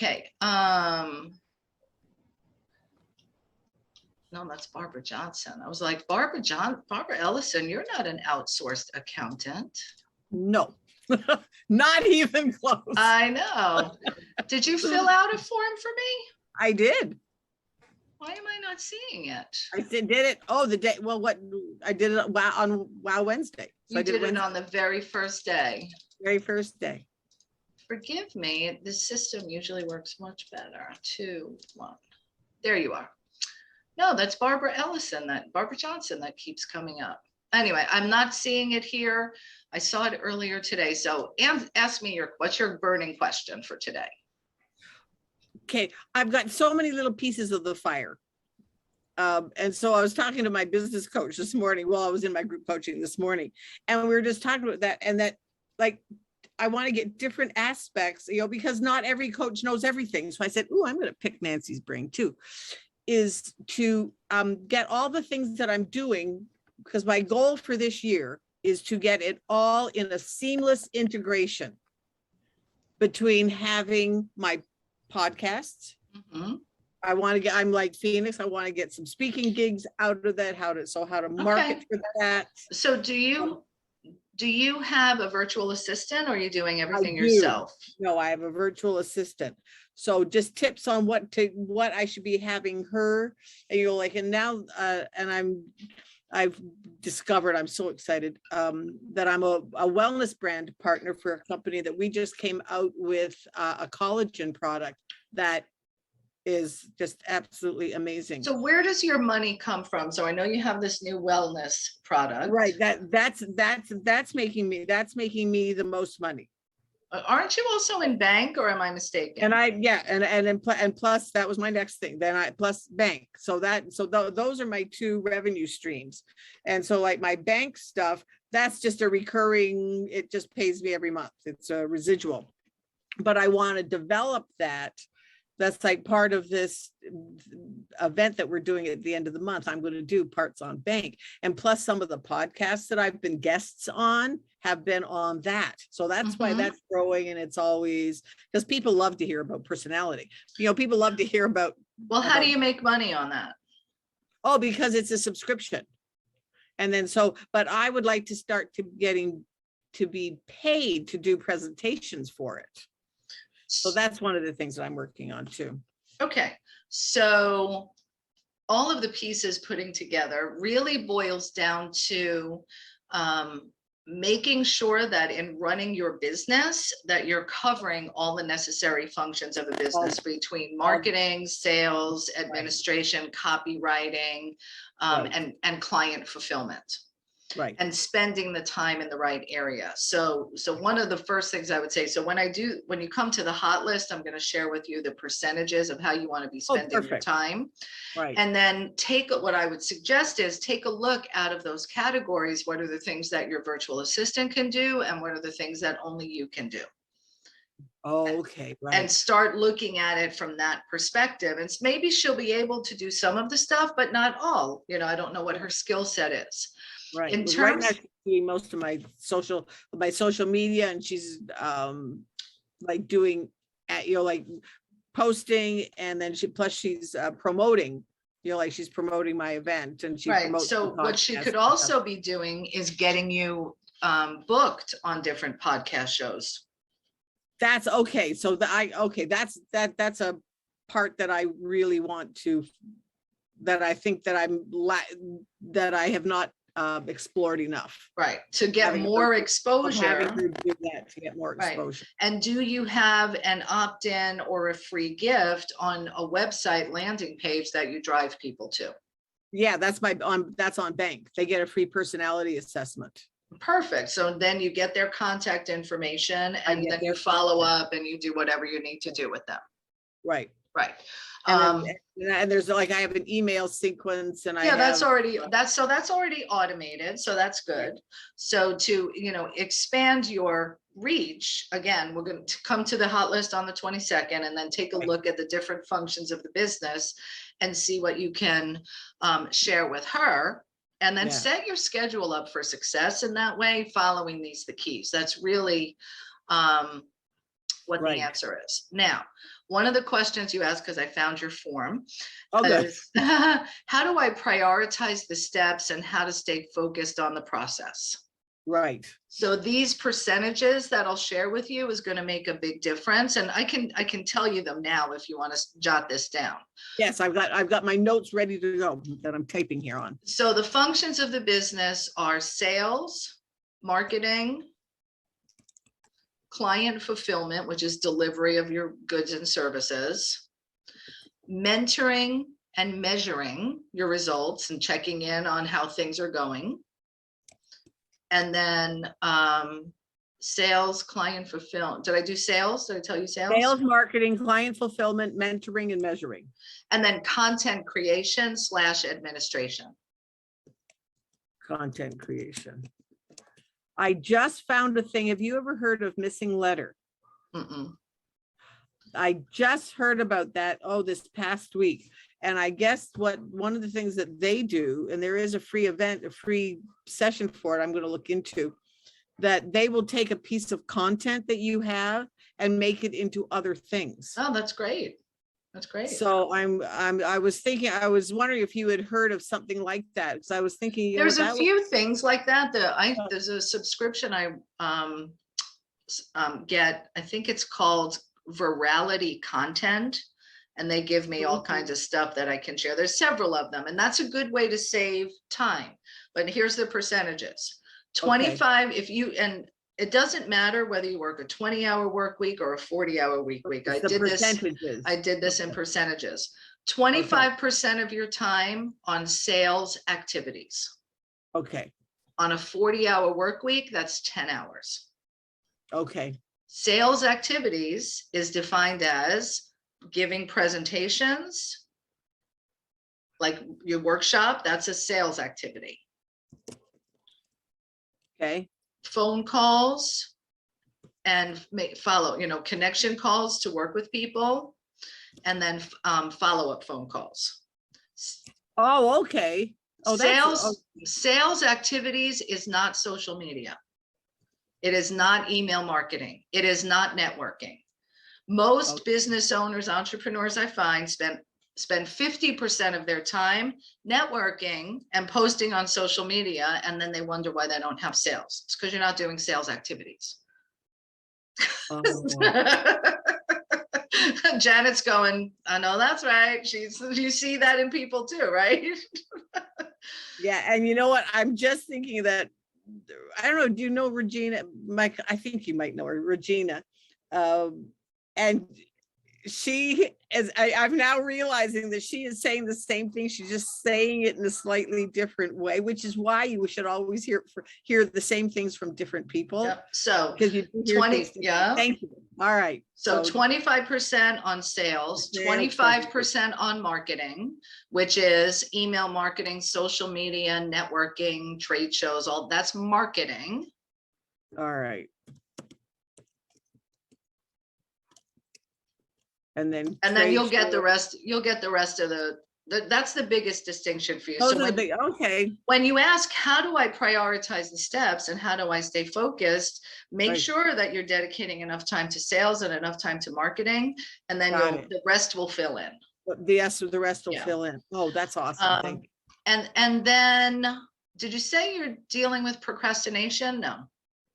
Okay. No, that's Barbara Johnson. I was like, Barbara Ellison, you're not an outsourced accountant. No, not even close. I know. Did you fill out a form for me? I did. Why am I not seeing it? I did it. Oh, the day. Well, what I did it on Wow Wednesday. So You I did it on the very first day. Very first day. Forgive me. The system usually works much better. 2, 1. There you are. No, that's Barbara Johnson that keeps coming up. Anyway, I'm not seeing it here. I saw it earlier today. So ask me what's your burning question for today? Okay, I've got so many little pieces of the fire. And so I was talking to my business coach this morning while I was in my group coaching this morning. And we were just talking about that, and that like, I want to get different aspects, because not every coach knows everything. So I said, I'm going to pick Nancy's brain too, is to get all the things that I'm doing, because my goal for this year is to get it all in a seamless integration between having my podcasts. Mm-hmm. I'm like Phoenix, I want to get some speaking gigs out of that, how to market for that. So do you have a virtual assistant, or are you doing everything yourself? No, I have a virtual assistant. So just tips on what I should be having her, and now, and I've discovered, I'm so excited, that I'm a wellness brand partner for a company that we just came out with a collagen product that is just absolutely amazing. So where does your money come from? So I know you have this new wellness product. Right. That's making me the most money. Aren't you also in bank, or am I mistaken? And plus that was my next thing. Then plus bank. So those are my 2 revenue streams. And so like my bank stuff, that's just a recurring, it just pays me every month. It's a residual. But I want to develop that. That's like part of this event that we're doing at the end of the month. I'm going to do parts on bank, and plus some of the podcasts that I've been guests on have been on that. So that's why that's growing. And it's always, because people love to hear about personality. People love to hear about. Well, how do you make money on that? Oh, because it's a subscription. And then but I would like to start to be paid to do presentations for it. So that's one of the things that I'm working on too. Okay. So all of the pieces putting together really boils down to making sure that in running your business, that you're covering all the necessary functions of a business between marketing, sales, administration, copywriting, and client fulfillment. Right. And spending the time in the right area. So one of the first things I would say, so when you come to the hot list, I'm going to share with you the percentages of how you want to be spending your time. Right. And then what I would suggest is take a look out of those categories. What are the things that your virtual assistant can do? And what are the things that only you can do? Oh, okay. Right. And start looking at it from that perspective. And maybe she'll be able to do some of the stuff, but not all. I don't know what her skill set is. Right. In terms, right now she's doing most of my social media, and she's like doing like posting, and then she's promoting, like she's promoting my event, and she promotes. So what she could also be doing is getting you booked on different podcast shows. That's okay. So that's a part that I really want to, that I think that that I have not explored enough. Right. To get more exposure. Having to do that to get more exposure. Right. And do you have an opt-in or a free gift on a website landing page that you drive people to? Yeah, that's on bank. They get a free personality assessment. Perfect. So then you get their contact information, and then you follow up and you do whatever you need to do with them. Right. Right. And there's like, I have an email sequence, and that's already automated. So that's good. So to, expand your reach, again, we're going to come to the hot list on the 22nd, and then take a look at the different functions of the business and see what you can share with her. And then set your schedule up for success. And that way, following the keys. That's really what the answer is. Now, one of the questions you asked, because I found your form, Oh, good. is how do I prioritize the steps and how to stay focused on the process? Right. So these percentages that I'll share with you is going to make a big difference. And I can tell you them now if you want to jot this down. Yes, I've got my notes ready to go that I'm typing here on. So the functions of the business are sales, marketing, client fulfillment, which is delivery of your goods and services, mentoring and measuring your results and checking in on how things are going. And then sales, client fulfillment. Did I do sales? Did I tell you sales? Sales, marketing, client fulfillment, mentoring, and measuring. And then content creation / administration. Content creation. I just found a thing. Have you ever heard of missing letter? Mm-mm. I just heard about that, this past week. And I guess one of the things that they do, and there is a free event, a free session for it, I'm going to look into, that they will take a piece of content that you have and make it into other things. Oh, that's great. That's great. So I was wondering if you had heard of something like that, because I was thinking there's a few things like that. There's a subscription I get. I think it's called Virality Content, and they give me all kinds of stuff that I can share. There's several of them, and that's a good way to save time. But here's the percentages. 25 if you, and it doesn't matter whether you work a 20-hour work week or a 40-hour week. I did this in percentages. 25% of your time on sales activities. Okay. On a 40-hour work week, that's 10 hours. Okay. Sales activities is defined as giving presentations, like your workshop, that's a sales activity. Okay. Phone calls and follow, connection calls to work with people, and then follow-up phone calls. Oh, okay. Oh, sales activities is not social media. It is not email marketing. It is not networking. Most business owners, entrepreneurs I find spend 50% of their time networking and posting on social media, and then they wonder why they don't have sales. It's because you're not doing sales activities. Oh. Janet's going, I know that's right. You see that in people too, right? Yeah, and you know what? I'm just thinking that, I don't know, do you know Regina? Mike, I think you might know her, Regina. And she is, I'm now realizing that she is saying the same thing. She's just saying it in a slightly different way, which is why you should always hear the same things from different people. Yep. So because you hear 20, yeah. Thank you. All right. So 25% on sales, 25% on marketing, which is email marketing, social media, networking, trade shows, all that's marketing. All right. And then you'll get the rest. You'll get the rest of that's the biggest distinction for you. So when you ask, how do I prioritize the steps and how do I stay focused, make sure that you're dedicating enough time to sales and enough time to marketing, and then the rest will fill in. The rest will fill in. Oh, that's awesome. Thank you. And then, did you say you're dealing with procrastination? No,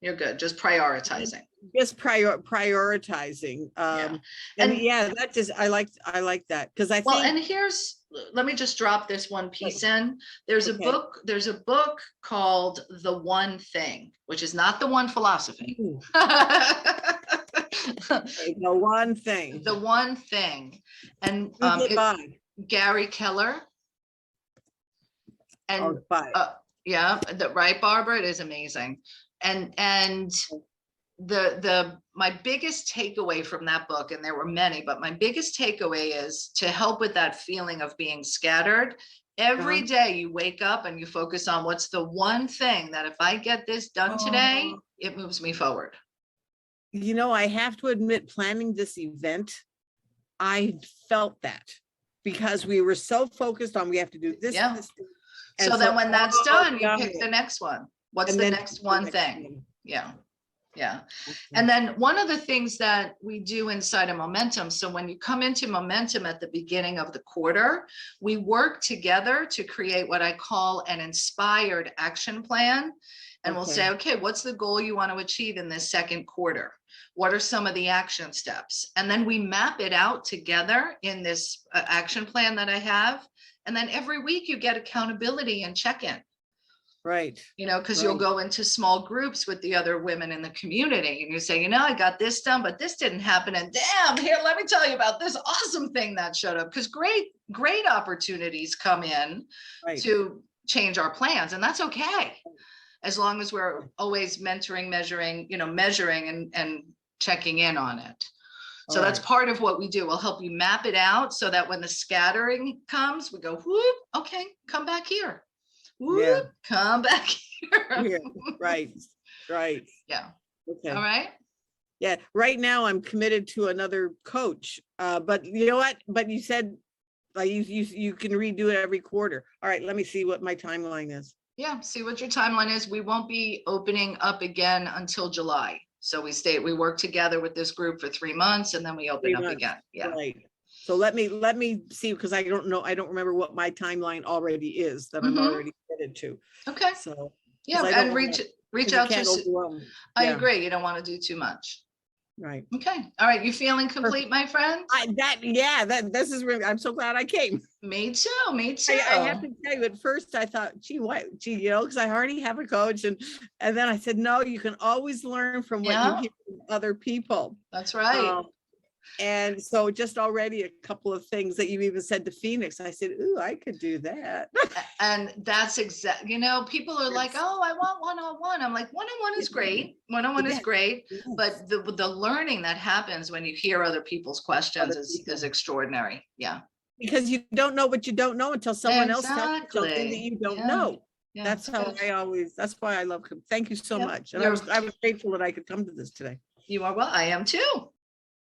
you're good. Just prioritizing. Just prioritizing. That just, I like that, because I think. Well, and let me just drop this one piece in. There's a book called The One Thing, which is not The One Philosophy. The One Thing. The One Thing. And Gary Keller. And right, Barbara, it is amazing. And my biggest takeaway from that book, and there were many, but my biggest takeaway is to help with that feeling of being scattered. Every day you wake up and you focus on what's the one thing that if I get this done today, it moves me forward. I have to admit, planning this event, I felt that, because we were so focused on, we have to do this. Yeah. This, so then when that's done, you pick the next one. What's the next one thing? Yeah. Yeah. And then one of the things that we do inside of Momentum, so when you come into Momentum at the beginning of the quarter, we work together to create what I call an inspired action plan. And we'll say, okay, what's the goal you want to achieve in this second quarter? What are some of the action steps? And then we map it out together in this action plan that I have. And then every week you get accountability and check-in. Right. You know, because you'll go into small groups with the other women in the community and you say, you know, I got this done, but this didn't happen. And damn, here, let me tell you about this awesome thing that showed up. Because great opportunities come in to change our plans. And that's okay. As long as we're always mentoring, measuring and checking in on it. So that's part of what we do. We'll help you map it out so that when the scattering comes, we go, whoop, okay, come back here. Whoop, come back here. Right. Yeah. Okay. All right. Yeah. Right now I'm committed to another coach. But you know what? But you said like you can redo it every quarter. All right. Let me see what my timeline is. Yeah. See what your timeline is. We won't be opening up again until July. So we work together with this group for 3 months and then we open up again. Yeah. Right. So let me see, because I don't remember what my timeline already is that I'm already committed to. Okay. So yeah, and reach out to. I agree. You don't want to do too much. Right. Okay. All right. You feeling complete, my friend? This is really, I'm so glad I came. Me too. I have to tell you, at first I thought, gee, because I already have a coach. And then I said, no, you can always learn from what you hear from other people. That's right. And so just already a couple of things that you even said to Phoenix, I said, ooh, I could do that. And that's exactly, people are like, oh, I want one-on-one. I'm like, one-on-one is great. One-on-one is great. But the learning that happens when you hear other people's questions is extraordinary. Yeah. Because you don't know what you don't know until someone else tells you something that you don't know. Yeah, that's how that's why I love him. Thank you so much. And I was grateful that I could come to this today. You are well. I am too.